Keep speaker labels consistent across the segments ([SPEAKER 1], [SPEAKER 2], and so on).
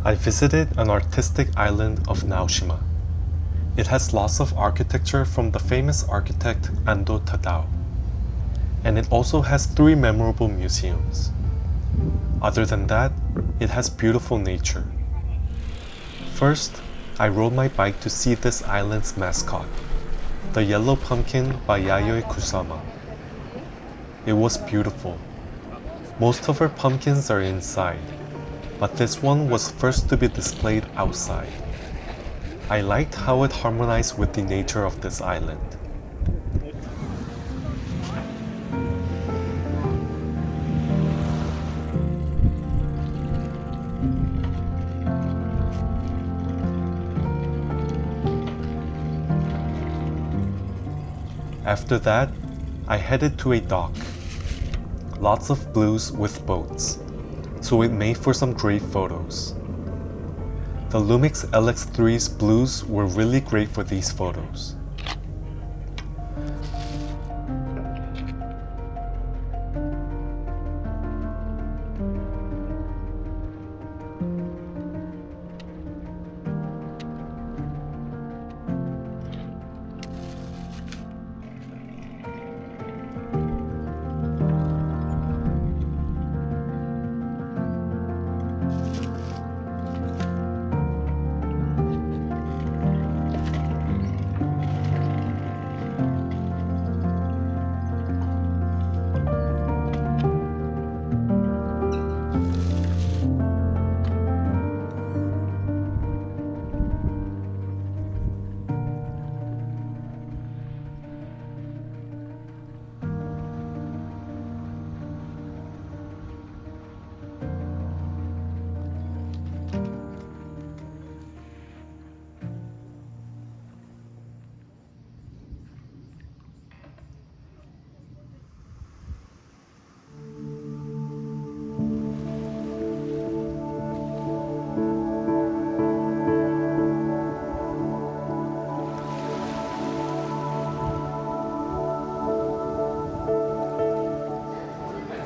[SPEAKER 1] I visited an artistic island of Naoshima. It has lots of architecture from the famous architect Ando Tadao, and it also has 3 memorable museums. Other than that, it has beautiful nature. First, I rode my bike to see this island's mascot, the yellow pumpkin by Yayoi Kusama. It was beautiful. Most of her pumpkins are inside, but this one was first to be displayed outside. I liked how it harmonized with the nature of this island. After that, I headed to a dock. Lots of blues with boats, so it made for some great photos. The Lumix LX3's blues were really great for these photos.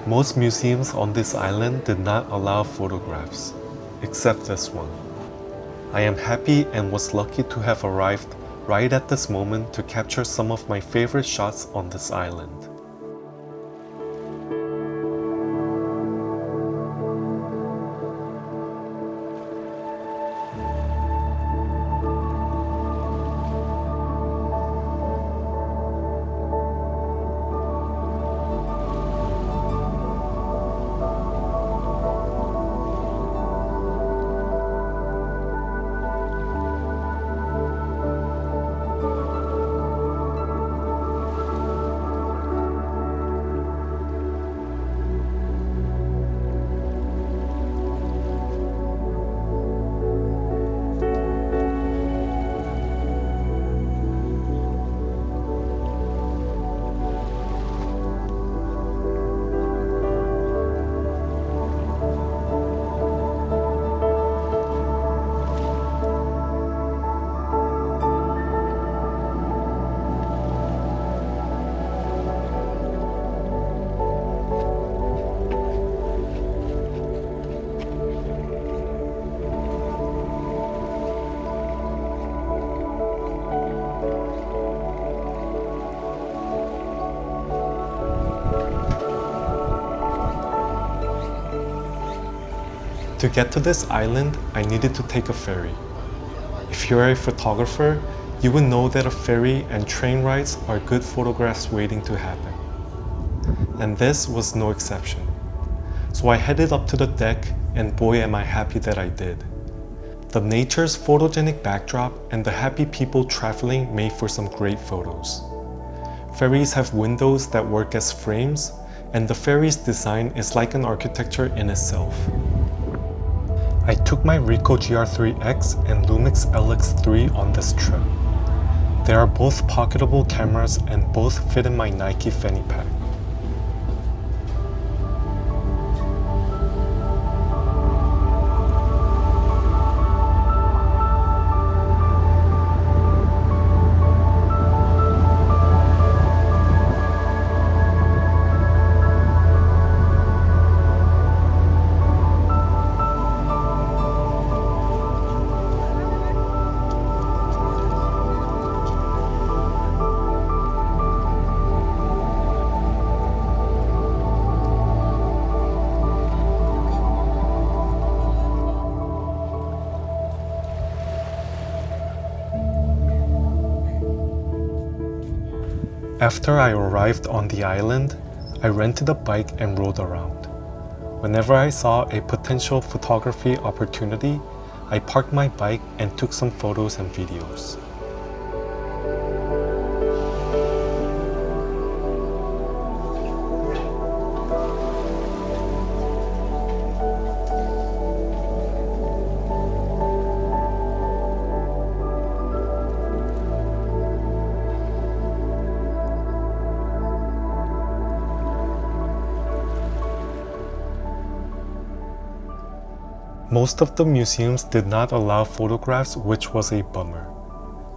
[SPEAKER 1] Most museums on this island did not allow photographs, except this one. I am happy and was lucky to have arrived right at this moment to capture some of my favorite shots on this island. To get to this island, I needed to take a ferry. If you're a photographer, you would know that a ferry and train rides are good photographs waiting to happen. And this was no exception. So I headed up to the deck, and boy am I happy that I did. The nature's photogenic backdrop and the happy people traveling made for some great photos. Ferries have windows that work as frames, and the ferry's design is like an architecture in itself. I took my Ricoh GR3X and Lumix LX3 on this trip. They are both pocketable cameras and both fit in my Nike fanny pack. After I arrived on the island, I rented a bike and rode around. Whenever I saw a potential photography opportunity, I parked my bike and took some photos and videos. Most of the museums did not allow photographs, which was a bummer,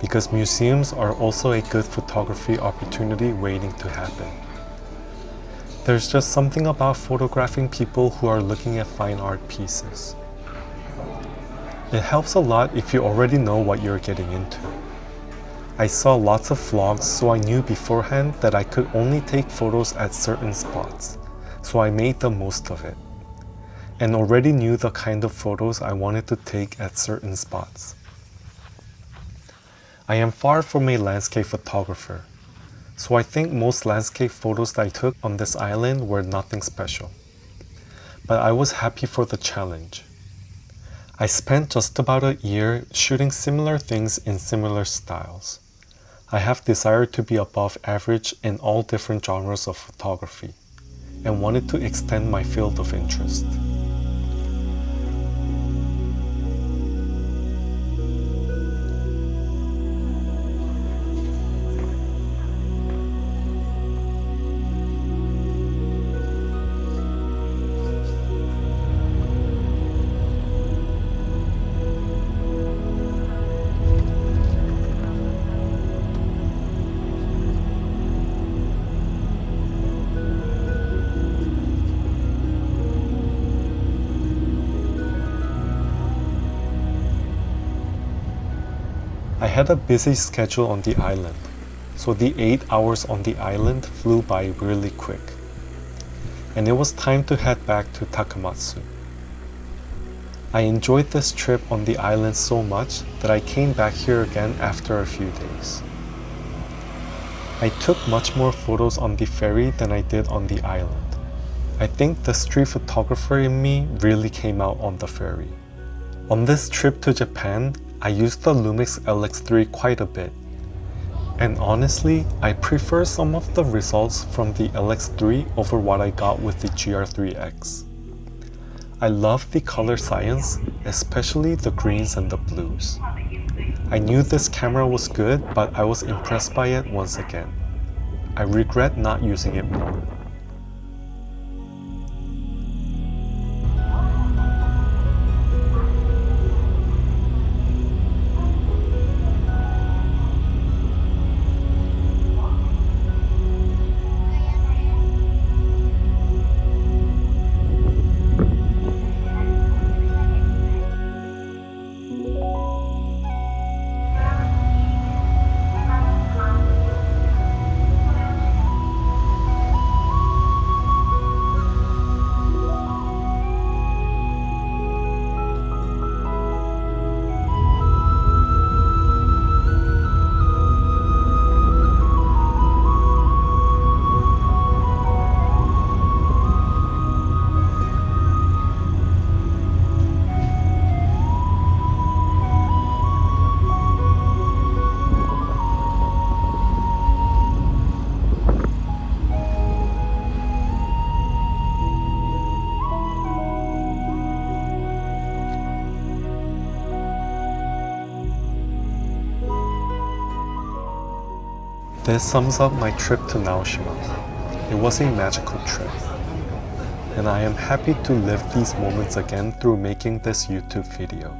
[SPEAKER 1] because museums are also a good photography opportunity waiting to happen. There's just something about photographing people who are looking at fine art pieces. It helps a lot if you already know what you're getting into. I saw lots of vlogs, so I knew beforehand that I could only take photos at certain spots, so I made the most of it, and already knew the kind of photos I wanted to take at certain spots. I am far from a landscape photographer, so I think most landscape photos that I took on this island were nothing special. But I was happy for the challenge. I spent just about a year shooting similar things in similar styles. I have desired to be above average in all different genres of photography, and wanted to extend my field of interest. I had a busy schedule on the island, so the 8 hours on the island flew by really quick, and it was time to head back to Takamatsu. I enjoyed this trip on the island so much that I came back here again after a few days. I took much more photos on the ferry than I did on the island. I think the street photographer in me really came out on the ferry. On this trip to Japan, I used the Lumix LX3 quite a bit, and honestly, I prefer some of the results from the LX3 over what I got with the GR3X. I love the color science, especially the greens and the blues. I knew this camera was good, but I was impressed by it once again. I regret not using it more. This sums up my trip to Naoshima. It was a magical trip, and I am happy to live these moments again through making this YouTube video.